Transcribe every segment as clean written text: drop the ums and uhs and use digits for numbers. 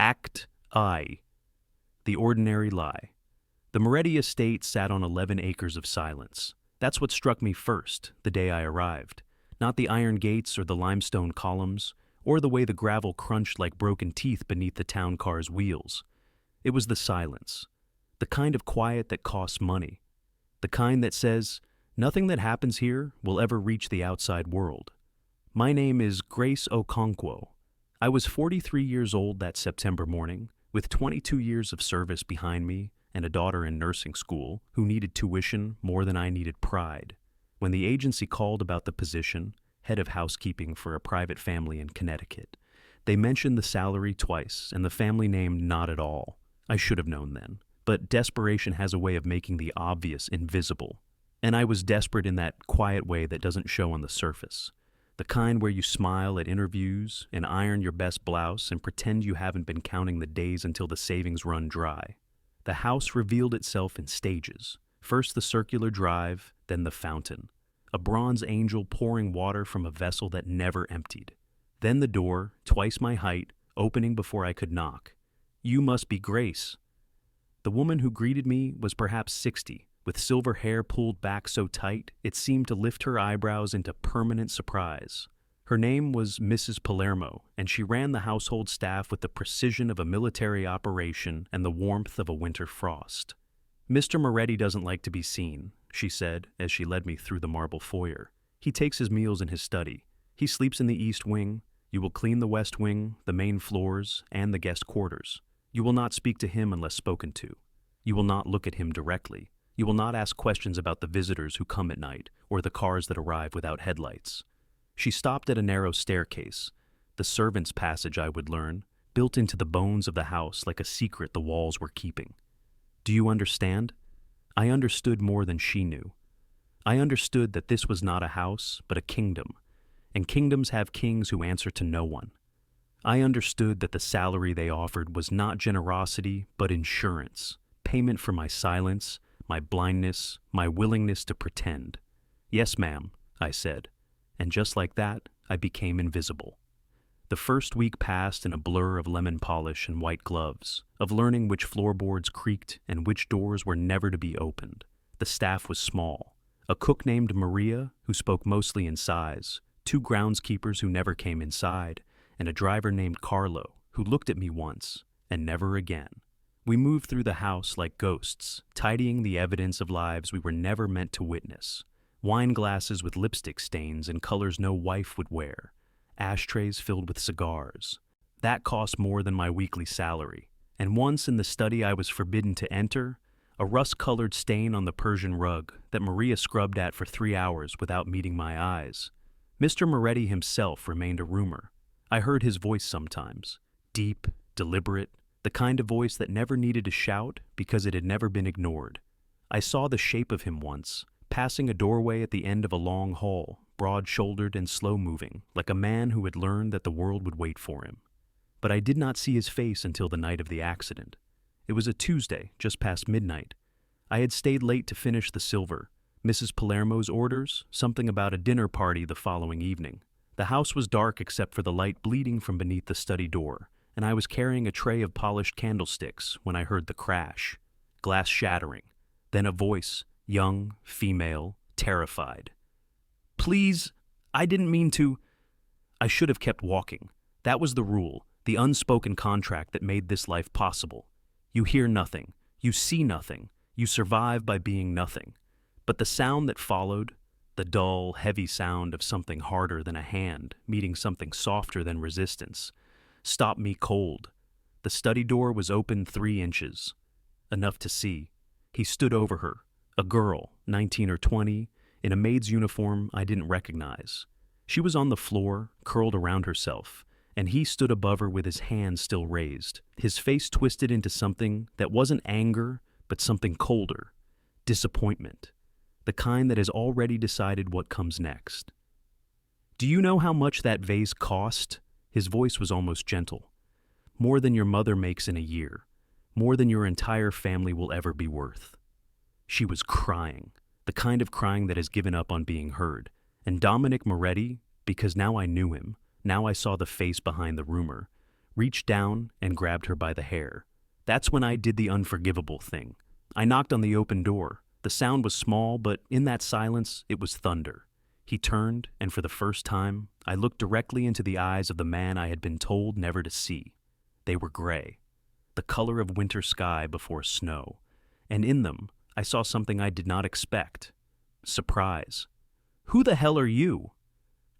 Act I. The Ordinary Lie. The Moretti estate sat on 11 acres of silence. That's what struck me first, the day I arrived. Not the iron gates or the limestone columns, or the way the gravel crunched like broken teeth beneath the town car's wheels. It was the silence. The kind of quiet that costs money. The kind that says, nothing that happens here will ever reach the outside world. My name is Grace Okonkwo. I was 43 years old that September morning, with 22 years of service behind me and a daughter in nursing school who needed tuition more than I needed pride. When the agency called about the position, head of housekeeping for a private family in Connecticut, they mentioned the salary twice and the family name not at all. I should have known then, but desperation has a way of making the obvious invisible. And I was desperate in that quiet way that doesn't show on the surface. The kind where you smile at interviews and iron your best blouse and pretend you haven't been counting the days until the savings run dry. The house revealed itself in stages. First the circular drive, then the fountain. A bronze angel pouring water from a vessel that never emptied. Then the door, twice my height, opening before I could knock. "You must be Grace." The woman who greeted me was perhaps 60, with silver hair pulled back so tight it seemed to lift her eyebrows into permanent surprise. Her name was Mrs. Palermo, and she ran the household staff with the precision of a military operation and the warmth of a winter frost. "Mr. Moretti doesn't like to be seen," she said as she led me through the marble foyer. "He takes his meals in his study. He sleeps in the east wing. You will clean the west wing, the main floors, and the guest quarters. You will not speak to him unless spoken to. You will not look at him directly. You will not ask questions about the visitors who come at night or the cars that arrive without headlights." She stopped at a narrow staircase, the servants' passage I would learn, built into the bones of the house like a secret the walls were keeping. Do you understand? I understood more than she knew. I understood that this was not a house, but a kingdom, and kingdoms have kings who answer to no one. I understood that the salary they offered was not generosity, but insurance, payment for my silence, my blindness, my willingness to pretend. "Yes, ma'am," I said, and just like that, I became invisible. The first week passed in a blur of lemon polish and white gloves, of learning which floorboards creaked and which doors were never to be opened. The staff was small. A cook named Maria, who spoke mostly in sighs, 2 groundskeepers who never came inside, and a driver named Carlo, who looked at me once, and never again. We moved through the house like ghosts, tidying the evidence of lives we were never meant to witness. Wine glasses with lipstick stains in colors no wife would wear. Ashtrays filled with cigars. That cost more than my weekly salary. And once in the study I was forbidden to enter, a rust-colored stain on the Persian rug that Maria scrubbed at for 3 hours without meeting my eyes. Mr. Moretti himself remained a rumor. I heard his voice sometimes, deep, deliberate, the kind of voice that never needed a shout because it had never been ignored. I saw the shape of him once, passing a doorway at the end of a long hall, broad-shouldered and slow-moving, like a man who had learned that the world would wait for him. But I did not see his face until the night of the accident. It was a Tuesday, just past midnight. I had stayed late to finish the silver. Mrs. Palermo's orders, something about a dinner party the following evening. The house was dark except for the light bleeding from beneath the study door, and I was carrying a tray of polished candlesticks when I heard the crash. Glass shattering. Then a voice, young, female, terrified. "Please, I didn't mean to." I should have kept walking. That was the rule, the unspoken contract that made this life possible. You hear nothing. You see nothing. You survive by being nothing. But the sound that followed, the dull, heavy sound of something harder than a hand meeting something softer than resistance, stopped me cold. The study door was open 3 inches. Enough to see. He stood over her, a girl, 19 or 20, in a maid's uniform I didn't recognize. She was on the floor, curled around herself, and he stood above her with his hands still raised, his face twisted into something that wasn't anger, but something colder, disappointment, the kind that has already decided what comes next. "Do you know how much that vase cost?" His voice was almost gentle. "More than your mother makes in a year. More than your entire family will ever be worth." She was crying, the kind of crying that has given up on being heard. And Dominic Moretti, because now I knew him, now I saw the face behind the rumor, reached down and grabbed her by the hair. That's when I did the unforgivable thing. I knocked on the open door. The sound was small, but in that silence, it was thunder. He turned, and for the first time, I looked directly into the eyes of the man I had been told never to see. They were gray, the color of winter sky before snow, and in them, I saw something I did not expect. Surprise. "Who the hell are you?"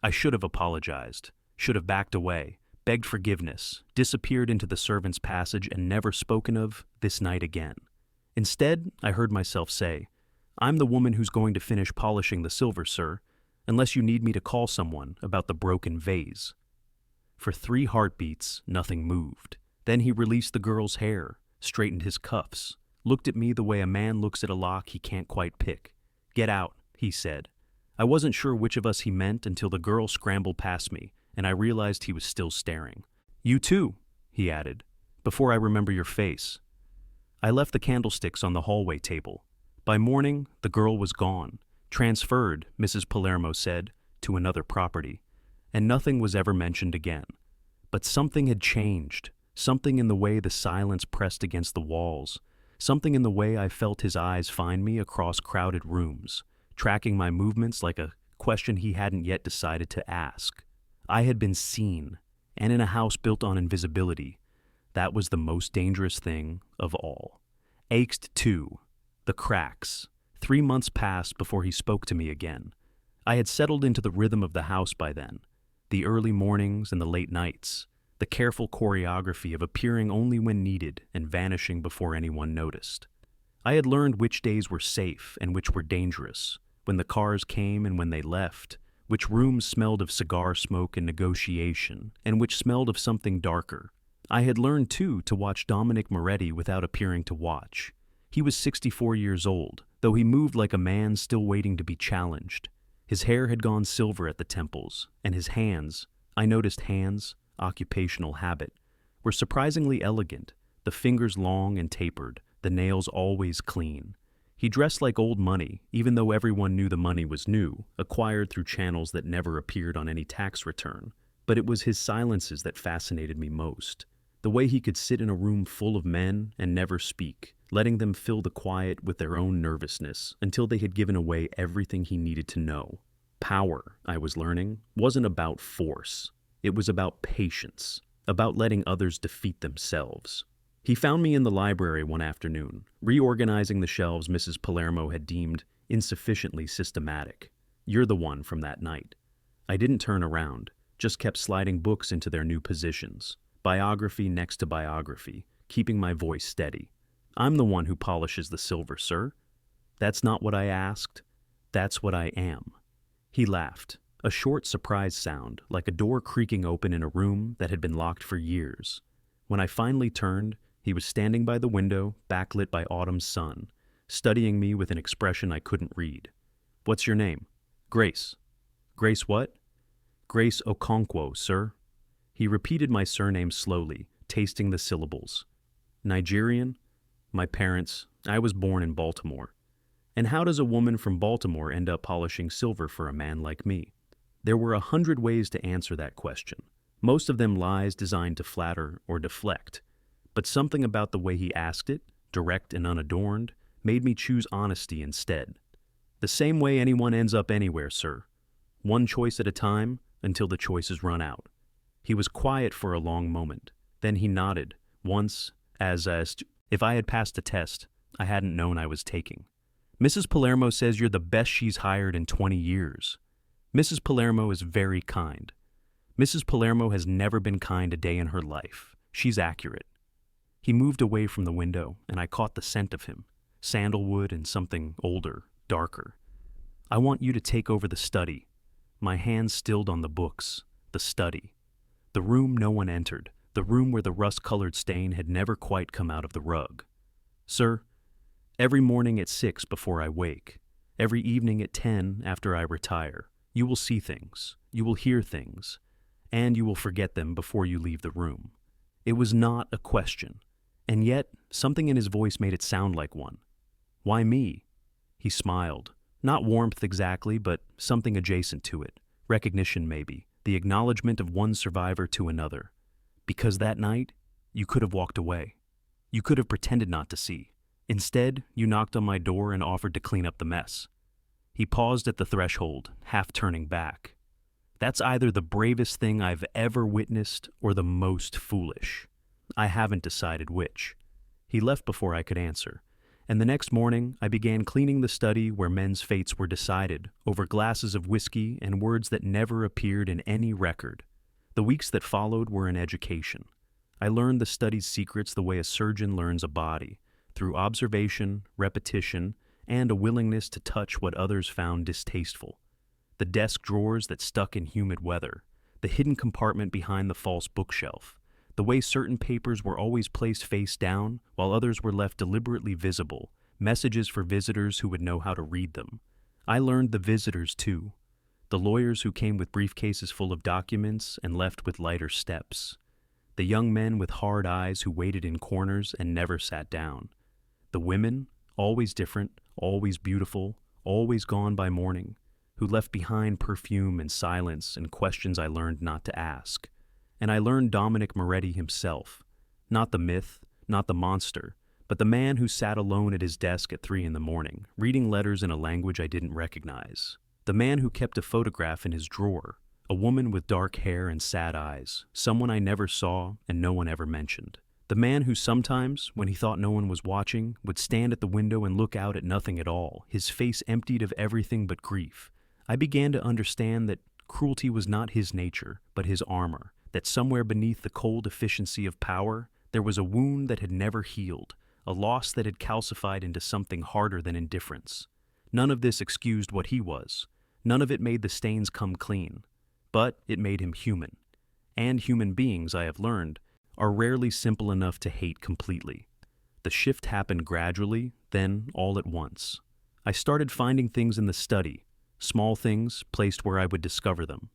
I should have apologized, should have backed away, begged forgiveness, disappeared into the servants' passage, and never spoken of this night again. Instead, I heard myself say, "I'm the woman who's going to finish polishing the silver, sir, unless you need me to call someone about the broken vase." For 3 heartbeats, nothing moved. Then he released the girl's hair, straightened his cuffs, looked at me the way a man looks at a lock he can't quite pick. "Get out," he said. I wasn't sure which of us he meant until the girl scrambled past me, and I realized he was still staring. "You too," he added, "before I remember your face." I left the candlesticks on the hallway table. By morning, the girl was gone, transferred, Mrs. Palermo said, to another property, and nothing was ever mentioned again. But something had changed, something in the way the silence pressed against the walls, something in the way I felt his eyes find me across crowded rooms, tracking my movements like a question he hadn't yet decided to ask. I had been seen, and in a house built on invisibility. That was the most dangerous thing of all. Aced too. The cracks. 3 months passed before he spoke to me again. I had settled into the rhythm of the house by then. The early mornings and the late nights. The careful choreography of appearing only when needed and vanishing before anyone noticed. I had learned which days were safe and which were dangerous, when the cars came and when they left, which rooms smelled of cigar smoke and negotiation, and which smelled of something darker. I had learned, too, to watch Dominic Moretti without appearing to watch. He was 64 years old, though he moved like a man still waiting to be challenged. His hair had gone silver at the temples, and his hands, I noticed hands, occupational habit, were surprisingly elegant, the fingers long and tapered, the nails always clean. He dressed like old money, even though everyone knew the money was new, acquired through channels that never appeared on any tax return. But it was his silences that fascinated me most. The way he could sit in a room full of men and never speak, letting them fill the quiet with their own nervousness until they had given away everything he needed to know. Power, I was learning, wasn't about force. It was about patience, about letting others defeat themselves. He found me in the library one afternoon, reorganizing the shelves Mrs. Palermo had deemed insufficiently systematic. "You're the one from that night." I didn't turn around, just kept sliding books into their new positions, biography next to biography, keeping my voice steady. "I'm the one who polishes the silver, sir." "That's not what I asked. That's what I am." He laughed, a short surprise sound, like a door creaking open in a room that had been locked for years. When I finally turned, he was standing by the window, backlit by autumn's sun, studying me with an expression I couldn't read. "What's your name?" "Grace." "Grace what?" "Grace Okonkwo, sir." He repeated my surname slowly, tasting the syllables. "Nigerian?" "My parents. I was born in Baltimore." "And how does a woman from Baltimore end up polishing silver for a man like me?" There were 100 ways to answer that question, most of them lies designed to flatter or deflect. But something about the way he asked it, direct and unadorned, made me choose honesty instead. "The same way anyone ends up anywhere, sir. One choice at a time until the choices run out." He was quiet for a long moment. Then he nodded, once, as if I had passed a test I hadn't known I was taking. "Mrs. Palermo says you're the best she's hired in 20 years. Mrs. Palermo is very kind. Mrs. Palermo has never been kind a day in her life. She's accurate." He moved away from the window, and I caught the scent of him, sandalwood and something older, darker. "I want you to take over the study." My hands stilled on the books. The study. The room no one entered, the room where the rust-colored stain had never quite come out of the rug. "Sir, every morning at 6 before I wake, every evening at 10 after I retire, you will see things, you will hear things, and you will forget them before you leave the room." It was not a question, and yet something in his voice made it sound like one. "Why me?" He smiled. Not warmth exactly, but something adjacent to it. Recognition maybe, the acknowledgement of one survivor to another. Because that night, you could have walked away. You could have pretended not to see. Instead, you knocked on my door and offered to clean up the mess. He paused at the threshold, half turning back. That's either the bravest thing I've ever witnessed or the most foolish. I haven't decided which. He left before I could answer, and the next morning I began cleaning the study where men's fates were decided over glasses of whiskey and words that never appeared in any record. The weeks that followed were an education. I learned the study's secrets the way a surgeon learns a body, through observation, repetition, and a willingness to touch what others found distasteful. The desk drawers that stuck in humid weather, the hidden compartment behind the false bookshelf, the way certain papers were always placed face down while others were left deliberately visible, messages for visitors who would know how to read them. I learned the visitors too, the lawyers who came with briefcases full of documents and left with lighter steps, the young men with hard eyes who waited in corners and never sat down, the women, always different, always beautiful, always gone by morning, who left behind perfume and silence and questions I learned not to ask. And I learned Dominic Moretti himself, not the myth, not the monster, but the man who sat alone at his desk at 3 a.m, reading letters in a language I didn't recognize. The man who kept a photograph in his drawer, a woman with dark hair and sad eyes, someone I never saw and no one ever mentioned. The man who sometimes, when he thought no one was watching, would stand at the window and look out at nothing at all, his face emptied of everything but grief. I began to understand that cruelty was not his nature, but his armor, that somewhere beneath the cold efficiency of power, there was a wound that had never healed, a loss that had calcified into something harder than indifference. None of this excused what he was. None of it made the stains come clean. But it made him human. And human beings, I have learned, are rarely simple enough to hate completely. The shift happened gradually, then all at once. I started finding things in the study, small things placed where I would discover them.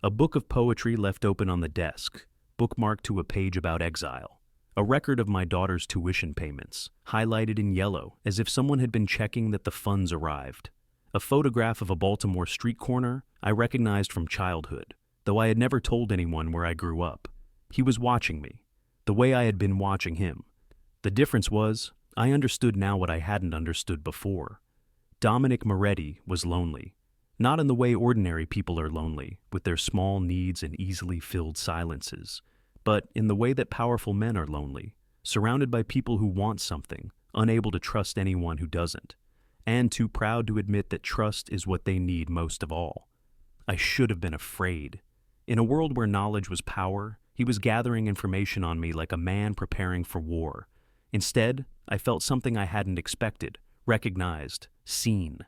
A book of poetry left open on the desk, bookmarked to a page about exile. A record of my daughter's tuition payments, highlighted in yellow as if someone had been checking that the funds arrived. A photograph of a Baltimore street corner I recognized from childhood, though I had never told anyone where I grew up. He was watching me, the way I had been watching him. The difference was, I understood now what I hadn't understood before. Dominic Moretti was lonely. Not in the way ordinary people are lonely, with their small needs and easily filled silences, but in the way that powerful men are lonely, surrounded by people who want something, unable to trust anyone who doesn't, and too proud to admit that trust is what they need most of all. I should have been afraid. In a world where knowledge was power, he was gathering information on me like a man preparing for war. Instead, I felt something I hadn't expected, recognized, seen.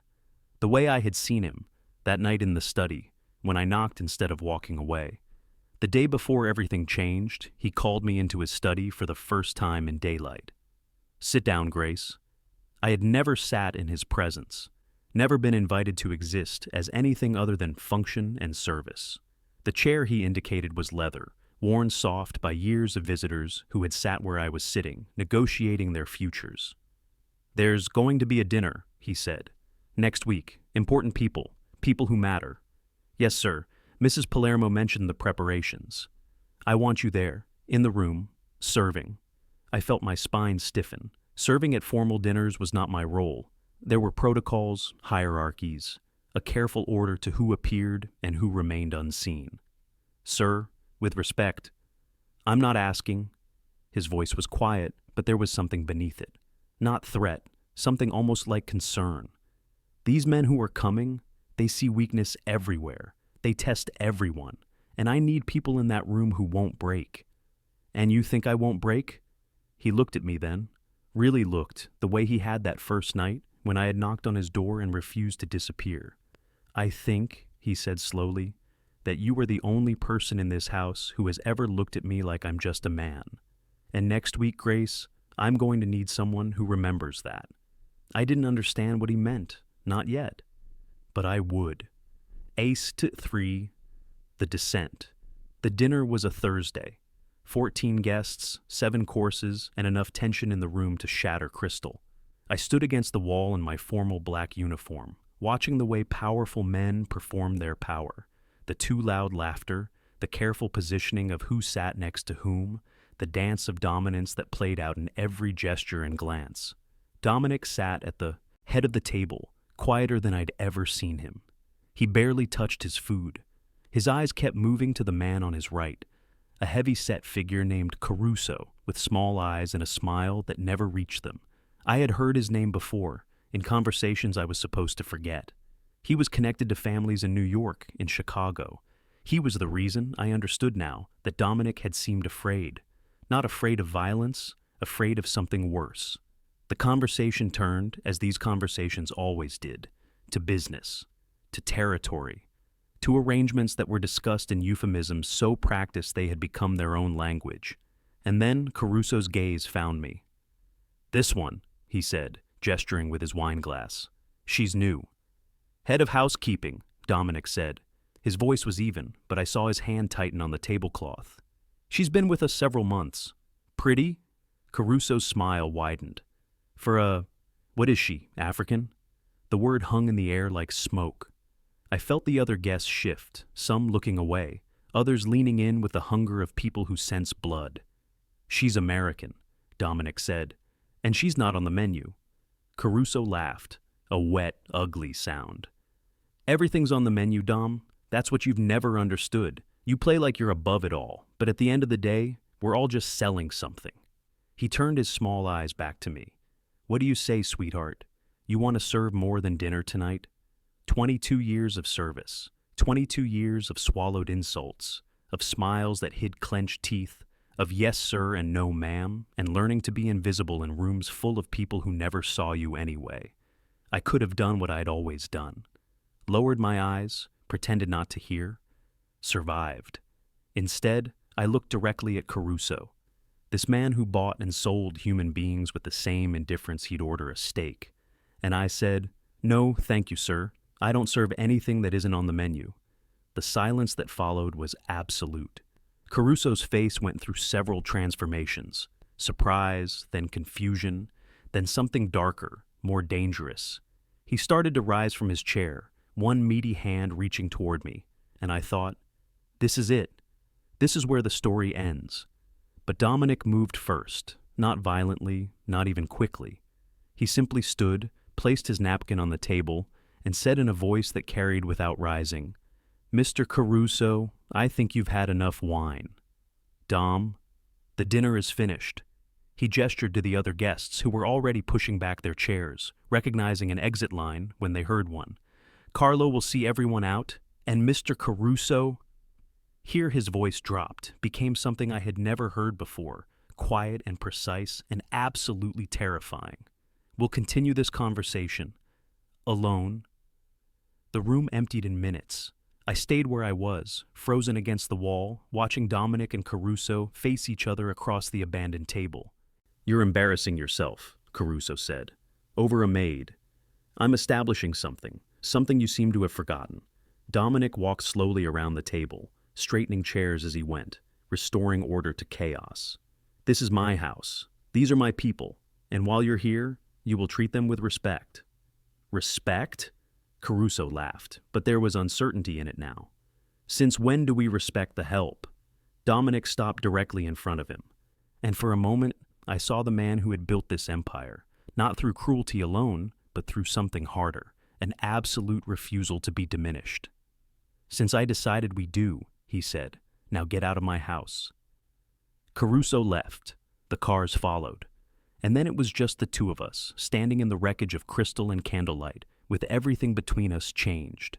The way I had seen him, that night in the study, when I knocked instead of walking away. The day before everything changed, he called me into his study for the first time in daylight. "Sit down, Grace." I had never sat in his presence, never been invited to exist as anything other than function and service. The chair he indicated was leather, worn soft by years of visitors who had sat where I was sitting, negotiating their futures. "There's going to be a dinner," he said. "Next week. Important people. People who matter." "Yes, sir. Mrs. Palermo mentioned the preparations. I want you there, in the room, serving." I felt my spine stiffen. Serving at formal dinners was not my role. There were protocols, hierarchies, a careful order to who appeared and who remained unseen. "Sir, with respect, I'm not asking." His voice was quiet, but there was something beneath it. Not threat, something almost like concern. These men who are coming, they see weakness everywhere. They test everyone, and I need people in that room who won't break. "And you think I won't break?" He looked at me then, really looked, the way he had that first night when I had knocked on his door and refused to disappear. "I think," he said slowly, "that you are the only person in this house who has ever looked at me like I'm just a man. And next week, Grace, I'm going to need someone who remembers that." I didn't understand what he meant, not yet. But I would. Ace to 3, the descent. The dinner was a Thursday. 14 guests, 7 courses, and enough tension in the room to shatter crystal. I stood against the wall in my formal black uniform, watching the way powerful men performed their power. The too loud laughter, the careful positioning of who sat next to whom, the dance of dominance that played out in every gesture and glance. Dominic sat at the head of the table, quieter than I'd ever seen him. He barely touched his food. His eyes kept moving to the man on his right, a heavy-set figure named Caruso, with small eyes and a smile that never reached them. I had heard his name before, in conversations I was supposed to forget. He was connected to families in New York, in Chicago. He was the reason, I understood now, that Dominic had seemed afraid. Not afraid of violence, afraid of something worse. The conversation turned, as these conversations always did, to business, to territory, to arrangements that were discussed in euphemisms so practiced they had become their own language. And then Caruso's gaze found me. "This one," he said, gesturing with his wine glass. "She's new." "Head of housekeeping," Dominic said. His voice was even, but I saw his hand tighten on the tablecloth. "She's been with us several months." "Pretty?" Caruso's smile widened. What is she, African?" The word hung in the air like smoke. I felt the other guests shift, some looking away, others leaning in with the hunger of people who sense blood. "She's American," Dominic said, "and she's not on the menu." Caruso laughed, a wet, ugly sound. "Everything's on the menu, Dom. That's what you've never understood. You play like you're above it all, but at the end of the day, we're all just selling something." He turned his small eyes back to me. "What do you say, sweetheart? You want to serve more than dinner tonight?" 22 years of service, 22 years of swallowed insults, of smiles that hid clenched teeth, of yes sir and no ma'am, and learning to be invisible in rooms full of people who never saw you anyway. I could have done what I'd always done. Lowered my eyes, pretended not to hear, survived. Instead, I looked directly at Caruso, this man who bought and sold human beings with the same indifference he'd order a steak. And I said, "No, thank you, sir. I don't serve anything that isn't on the menu." The silence that followed was absolute. Caruso's face went through several transformations: surprise, then confusion, then something darker, more dangerous. He started to rise from his chair, one meaty hand reaching toward me, and I thought, this is it. This is where the story ends. But Dominic moved first, not violently, not even quickly. He simply stood, placed his napkin on the table, and said in a voice that carried without rising, "Mr. Caruso, I think you've had enough wine. Dom, the dinner is finished." He gestured to the other guests who were already pushing back their chairs, recognizing an exit line when they heard one. "Carlo will see everyone out, and Mr. Caruso—" Here his voice dropped, became something I had never heard before, quiet and precise and absolutely terrifying. "We'll continue this conversation. Alone." The room emptied in minutes. I stayed where I was, frozen against the wall, watching Dominic and Caruso face each other across the abandoned table. "You're embarrassing yourself," Caruso said. "Over a maid. I'm establishing something you seem to have forgotten." Dominic walked slowly around the table, straightening chairs as he went, restoring order to chaos. "This is my house. These are my people. And while you're here, you will treat them with respect." "Respect?" Caruso laughed, but there was uncertainty in it now. "Since when do we respect the help?" Dominic stopped directly in front of him. And for a moment, I saw the man who had built this empire, not through cruelty alone, but through something harder, an absolute refusal to be diminished. "Since I decided we do," he said, "now get out of my house." Caruso left. The cars followed. And then it was just the two of us, standing in the wreckage of crystal and candlelight, with everything between us changed.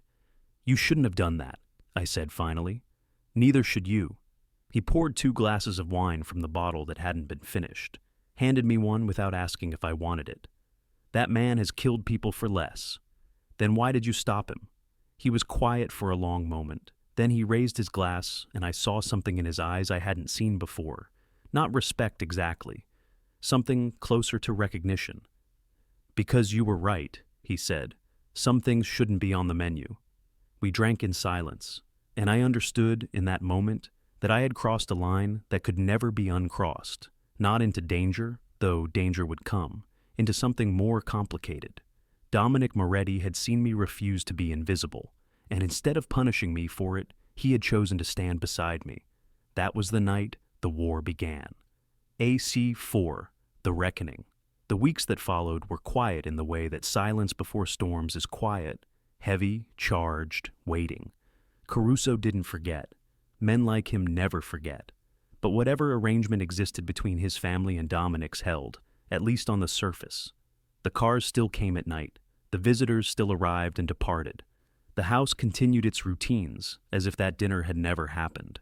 "You shouldn't have done that," I said finally. "Neither should you." He poured 2 glasses of wine from the bottle that hadn't been finished, handed me one without asking if I wanted it. "That man has killed people for less." "Then why did you stop him?" He was quiet for a long moment. Then he raised his glass, and I saw something in his eyes I hadn't seen before. Not respect exactly. Something closer to recognition. "Because you were right," he said. "Some things shouldn't be on the menu." We drank in silence, and I understood in that moment that I had crossed a line that could never be uncrossed, not into danger, though danger would come, into something more complicated. Dominic Moretti had seen me refuse to be invisible, and instead of punishing me for it, He had chosen to stand beside me. That was the night the war began. AC-4, The Reckoning. The weeks that followed were quiet in the way that silence before storms is quiet, heavy, charged, waiting. Caruso didn't forget. Men like him never forget. But whatever arrangement existed between his family and Dominic's held, at least on the surface. The cars still came at night. The visitors still arrived and departed. The house continued its routines, as if that dinner had never happened.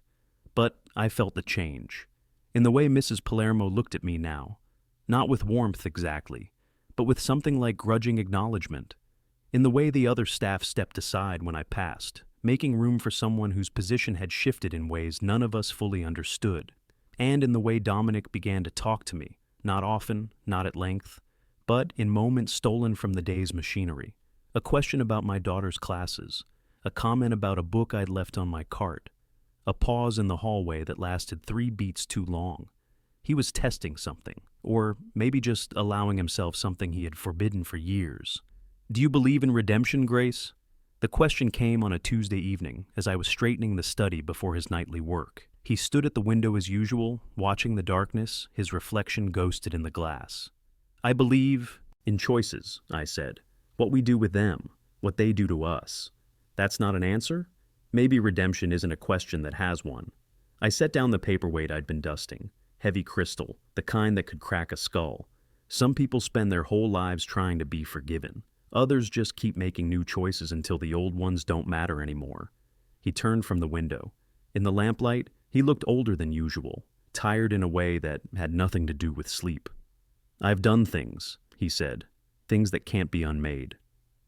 But I felt the change. In the way Mrs. Palermo looked at me now. Not with warmth exactly, but with something like grudging acknowledgement. In the way the other staff stepped aside when I passed, making room for someone whose position had shifted in ways none of us fully understood. And in the way Dominic began to talk to me, not often, not at length, but in moments stolen from the day's machinery. A question about my daughter's classes, a comment about a book I'd left on my cart, a pause in the hallway that lasted 3 beats too long. He was testing something, or maybe just allowing himself something he had forbidden for years. "Do you believe in redemption, Grace?" The question came on a Tuesday evening as I was straightening the study before his nightly work. He stood at the window as usual, watching the darkness, his reflection ghosted in the glass. "I believe in choices," I said. "What we do with them, what they do to us." "That's not an answer?" Maybe redemption isn't a question that has one. I set down the paperweight I'd been dusting. Heavy crystal, the kind that could crack a skull. Some people spend their whole lives trying to be forgiven. Others just keep making new choices until the old ones don't matter anymore. He turned from the window. In the lamplight, he looked older than usual, tired in a way that had nothing to do with sleep. "I've done things," he said, "things that can't be unmade."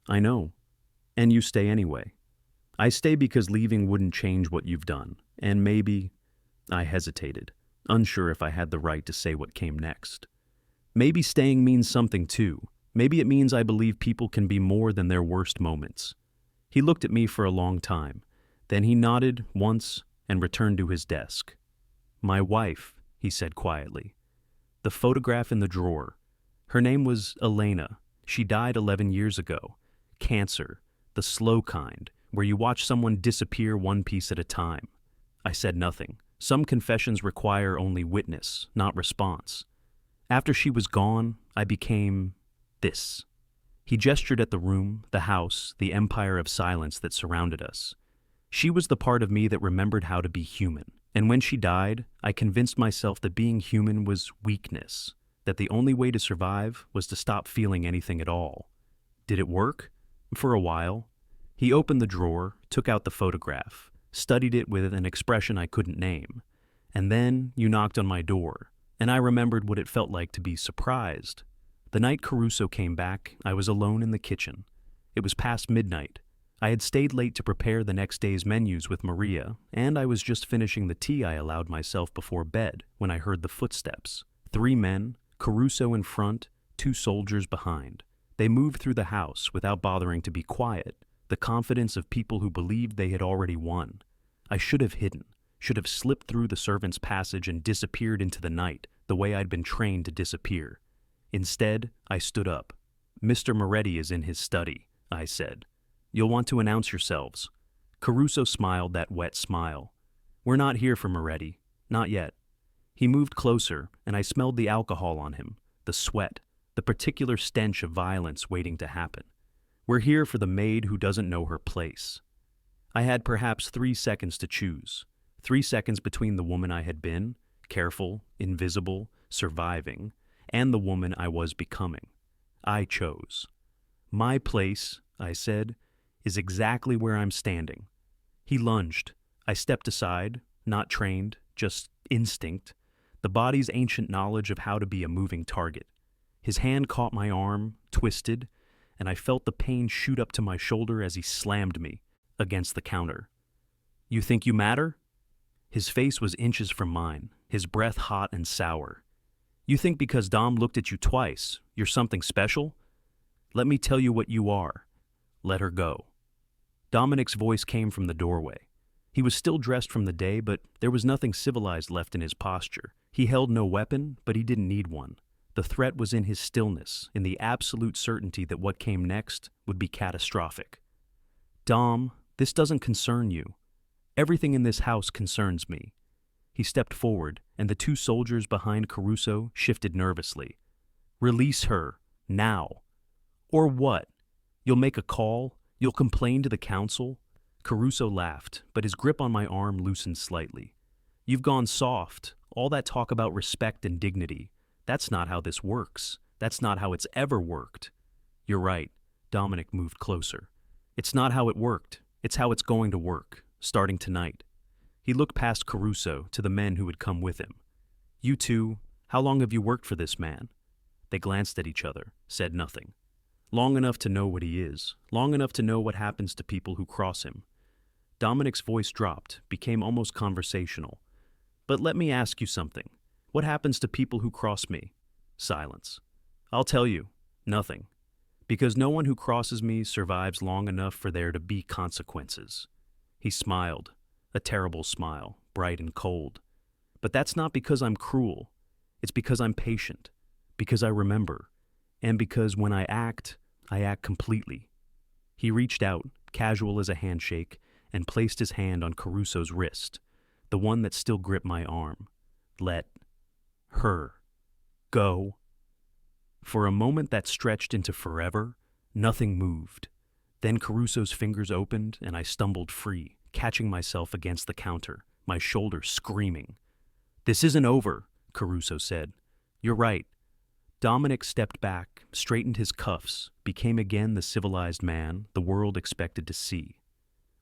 "I know. And you stay anyway." "I stay because leaving wouldn't change what you've done, and maybe—" I hesitated, unsure if I had the right to say what came next. "Maybe staying means something too. Maybe it means I believe people can be more than their worst moments." He looked at me for a long time. Then he nodded once and returned to his desk. "My wife," he said quietly. The photograph in the drawer. Her name was Elena. She died 11 years ago. Cancer, the slow kind, where you watch someone disappear one piece at a time. I said nothing. Some confessions require only witness, not response. After she was gone, I became this. He gestured at the room, the house, the empire of silence that surrounded us. She was the part of me that remembered how to be human. And when she died, I convinced myself that being human was weakness, that the only way to survive was to stop feeling anything at all. Did it work? For a while. He opened the drawer, took out the photograph, studied it with an expression I couldn't name. And then you knocked on my door, and I remembered what it felt like to be surprised. The night Caruso came back, I was alone in the kitchen. It was past midnight. I had stayed late to prepare the next day's menus with Maria, and I was just finishing the tea I allowed myself before bed when I heard the footsteps. 3 men, Caruso in front, 2 soldiers behind. They moved through the house without bothering to be quiet, the confidence of people who believed they had already won. I should have hidden, should have slipped through the servants' passage and disappeared into the night, the way I'd been trained to disappear. Instead, I stood up. "Mr. Moretti is in his study," I said. "You'll want to announce yourselves." Caruso smiled that wet smile. "We're not here for Moretti. Not yet." He moved closer, and I smelled the alcohol on him, the sweat, the particular stench of violence waiting to happen. "We're here for the maid who doesn't know her place." I had perhaps 3 seconds to choose. 3 seconds between the woman I had been, careful, invisible, surviving, and the woman I was becoming. I chose. "My place," I said, "is exactly where I'm standing." He lunged. I stepped aside, not trained, just instinct, the body's ancient knowledge of how to be a moving target. His hand caught my arm, twisted, and I felt the pain shoot up to my shoulder as he slammed me against the counter. "You think you matter?" His face was inches from mine, his breath hot and sour. "You think because Dom looked at you twice, you're something special? Let me tell you what you are. Let her go." Dominic's voice came from the doorway. He was still dressed from the day, but there was nothing civilized left in his posture. He held no weapon, but he didn't need one. The threat was in his stillness, in the absolute certainty that what came next would be catastrophic. "Dom, this doesn't concern you." Everything in this house concerns me. He stepped forward, and the two soldiers behind Caruso shifted nervously. Release her, now. Or what? You'll make a call? You'll complain to the council? Caruso laughed, but his grip on my arm loosened slightly. You've gone soft. All that talk about respect and dignity. That's not how this works. That's not how it's ever worked. You're right. Dominic moved closer. It's not how it worked. It's how it's going to work, starting tonight. He looked past Caruso to the men who had come with him. You two, how long have you worked for this man? They glanced at each other, said nothing. Long enough to know what he is, long enough to know what happens to people who cross him. Dominic's voice dropped, became almost conversational. But let me ask you something. What happens to people who cross me? Silence. I'll tell you, nothing. Because no one who crosses me survives long enough for there to be consequences. He smiled, a terrible smile, bright and cold. But that's not because I'm cruel. It's because I'm patient, because I remember, and because when I act completely. He reached out, casual as a handshake, and placed his hand on Caruso's wrist, the one that still gripped my arm. Let her go. For a moment that stretched into forever, nothing moved. Then Caruso's fingers opened and I stumbled free, catching myself against the counter, my shoulder screaming. This isn't over, Caruso said. You're right. Dominic stepped back, straightened his cuffs, became again the civilized man the world expected to see.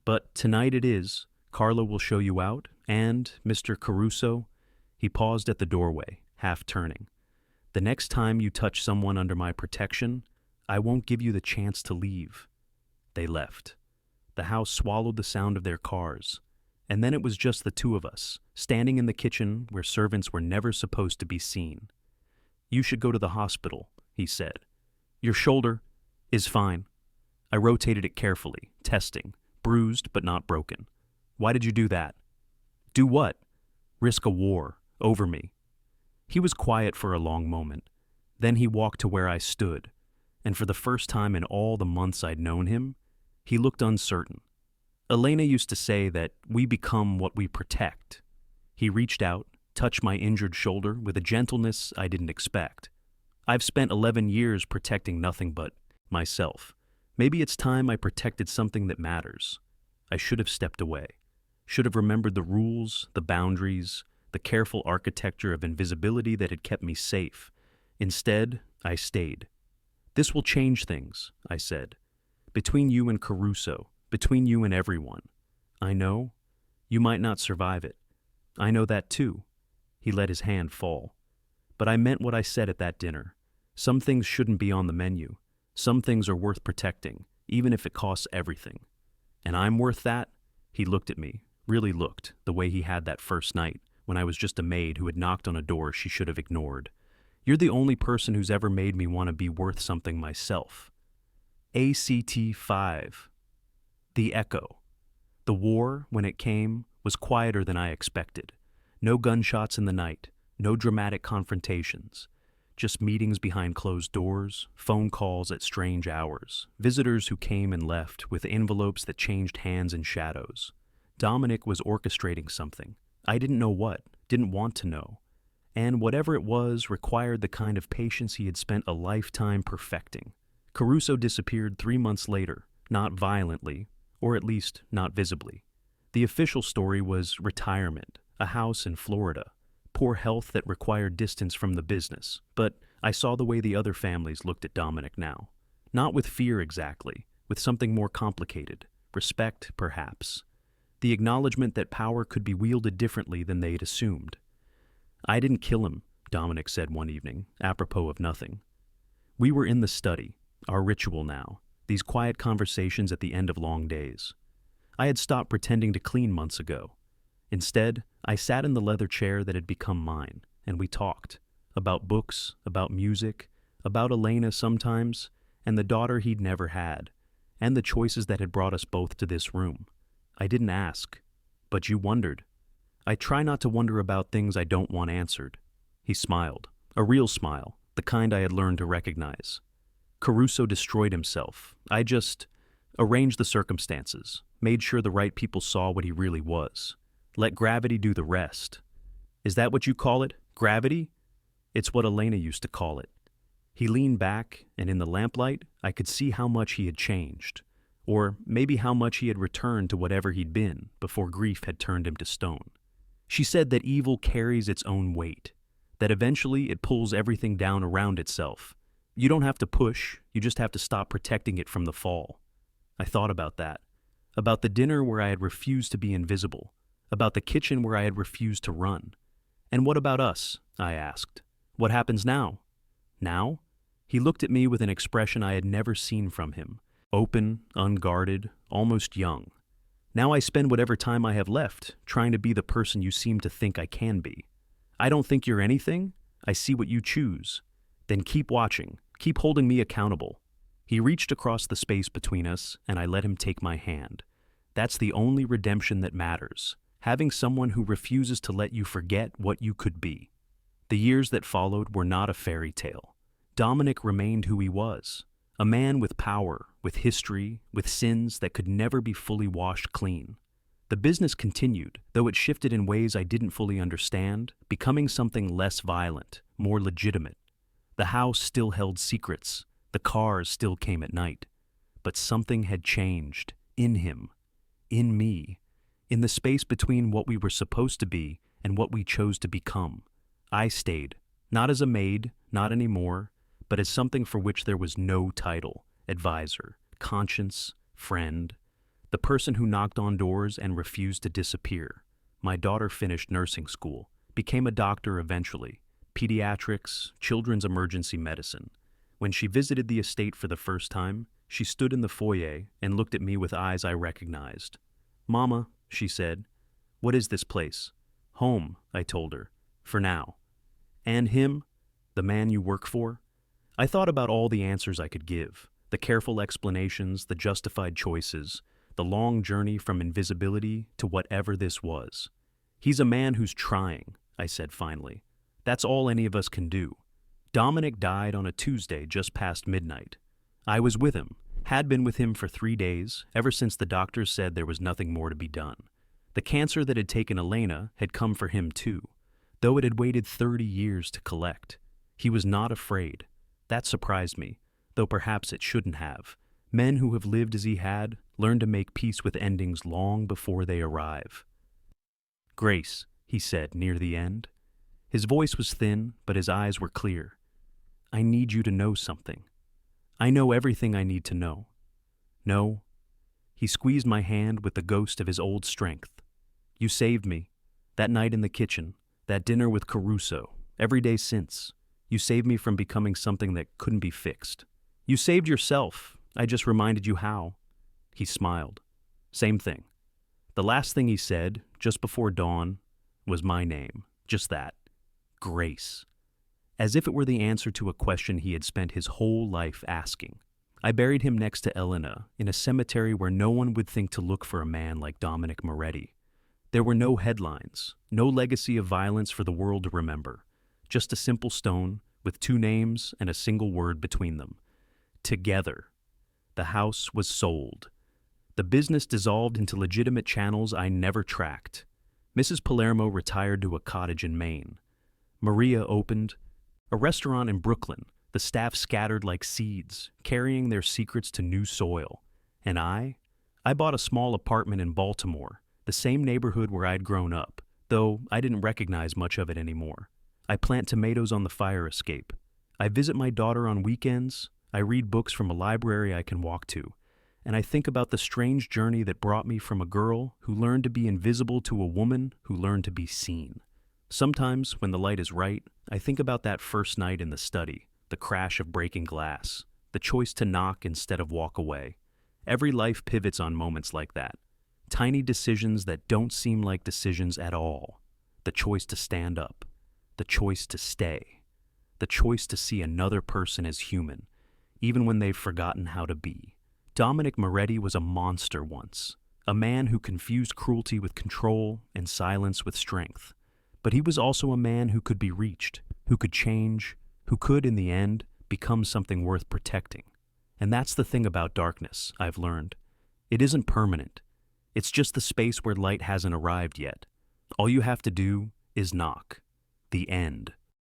But tonight it is. Carla will show you out, and, Mr. Caruso, he paused at the doorway, half turning. The next time you touch someone under my protection, I won't give you the chance to leave. They left. The house swallowed the sound of their cars, and then it was just the two of us, standing in the kitchen where servants were never supposed to be seen. You should go to the hospital, he said. Your shoulder is fine. I rotated it carefully, testing, bruised but not broken. Why did you do that? Do what? Risk a war over me. He was quiet for a long moment. Then he walked to where I stood, and for the first time in all the months I'd known him, he looked uncertain. Elena used to say that we become what we protect. He reached out, touched my injured shoulder with a gentleness I didn't expect. I've spent 11 years protecting nothing but myself. Maybe it's time I protected something that matters. I should have stepped away. Should have remembered the rules, the boundaries, the careful architecture of invisibility that had kept me safe. Instead, I stayed. This will change things, I said. Between you and Caruso, between you and everyone. I know. You might not survive it. I know that too. He let his hand fall. But I meant what I said at that dinner. Some things shouldn't be on the menu. Some things are worth protecting, even if it costs everything. And I'm worth that? He looked at me, really looked, the way he had that first night, when I was just a maid who had knocked on a door she should have ignored. You're the only person who's ever made me want to be worth something myself. ACT 5. The echo. The war, when it came, was quieter than I expected. No gunshots in the night, no dramatic confrontations. Just meetings behind closed doors, phone calls at strange hours, visitors who came and left with envelopes that changed hands in shadows. Dominic was orchestrating something. I didn't know what, didn't want to know. And whatever it was required the kind of patience he had spent a lifetime perfecting. Caruso disappeared 3 months later, not violently, or at least not visibly. The official story was retirement, a house in Florida, poor health that required distance from the business. But I saw the way the other families looked at Dominic now. Not with fear exactly, with something more complicated. Respect, perhaps. The acknowledgement that power could be wielded differently than they'd assumed. I didn't kill him, Dominic said one evening, apropos of nothing. We were in the study, our ritual now, these quiet conversations at the end of long days. I had stopped pretending to clean months ago. Instead, I sat in the leather chair that had become mine, and we talked. About books, about music, about Elena sometimes, and the daughter he'd never had, and the choices that had brought us both to this room. I didn't ask, but you wondered. I try not to wonder about things I don't want answered. He smiled, a real smile, the kind I had learned to recognize. Caruso destroyed himself. Arranged the circumstances, made sure the right people saw what he really was. Let gravity do the rest. Is that what you call it? Gravity? It's what Elena used to call it. He leaned back, and in the lamplight, I could see how much he had changed. Or maybe how much he had returned to whatever he'd been before grief had turned him to stone. She said that evil carries its own weight, that eventually it pulls everything down around itself. You don't have to push, you just have to stop protecting it from the fall. I thought about that. About the dinner where I had refused to be invisible. About the kitchen where I had refused to run. And what about us? I asked. What happens now? Now? He looked at me with an expression I had never seen from him. Open, unguarded, almost young. Now I spend whatever time I have left trying to be the person you seem to think I can be. I don't think you're anything. I see what you choose. Then keep watching. Keep holding me accountable. He reached across the space between us, and I let him take my hand. That's the only redemption that matters. Having someone who refuses to let you forget what you could be. The years that followed were not a fairy tale. Dominic remained who he was. A man with power, with history, with sins that could never be fully washed clean. The business continued, though it shifted in ways I didn't fully understand, becoming something less violent, more legitimate. The house still held secrets. The cars still came at night. But something had changed. In him. In me. In the space between what we were supposed to be and what we chose to become. I stayed, not as a maid, not anymore, but as something for which there was no title, advisor, conscience, friend, the person who knocked on doors and refused to disappear. My daughter finished nursing school, became a doctor eventually, pediatrics, children's emergency medicine. When she visited the estate for the first time, she stood in the foyer and looked at me with eyes I recognized. "Mama," she said, "what is this place?" "Home," I told her, "for now." "And him? The man you work for?" I thought about all the answers I could give, the careful explanations, the justified choices, the long journey from invisibility to whatever this was. "He's a man who's trying," I said finally. "That's all any of us can do." Dominic died on a Tuesday just past midnight. I was with him, had been with him for 3 days, ever since the doctors said there was nothing more to be done. The cancer that had taken Elena had come for him too, though it had waited 30 years to collect. He was not afraid. That surprised me, though perhaps it shouldn't have. Men who have lived as he had learn to make peace with endings long before they arrive. "Grace," he said near the end. His voice was thin, but his eyes were clear. "I need you to know something. I know everything I need to know." "No." He squeezed my hand with the ghost of his old strength. "You saved me. That night in the kitchen, that dinner with Caruso, every day since. You saved me from becoming something that couldn't be fixed. You saved yourself. I just reminded you how." He smiled. "Same thing." The last thing he said, just before dawn, was my name. Just that. Grace. As if it were the answer to a question he had spent his whole life asking. I buried him next to Elena in a cemetery where no one would think to look for a man like Dominic Moretti. There were no headlines, no legacy of violence for the world to remember. Just a simple stone with 2 names and a single word between them. Together. The house was sold. The business dissolved into legitimate channels I never tracked. Mrs. Palermo retired to a cottage in Maine. Maria opened a restaurant in Brooklyn, the staff scattered like seeds, carrying their secrets to new soil. And I bought a small apartment in Baltimore, the same neighborhood where I'd grown up, though I didn't recognize much of it anymore. I plant tomatoes on the fire escape. I visit my daughter on weekends. I read books from a library I can walk to. And I think about the strange journey that brought me from a girl who learned to be invisible to a woman who learned to be seen. Sometimes, when the light is right, I think about that first night in the study, the crash of breaking glass, the choice to knock instead of walk away. Every life pivots on moments like that. Tiny decisions that don't seem like decisions at all. The choice to stand up. The choice to stay. The choice to see another person as human, even when they've forgotten how to be. Dominic Moretti was a monster once, a man who confused cruelty with control and silence with strength. But he was also a man who could be reached, who could change, who could, in the end, become something worth protecting. And that's the thing about darkness, I've learned. It isn't permanent. It's just the space where light hasn't arrived yet. All you have to do is knock. The end.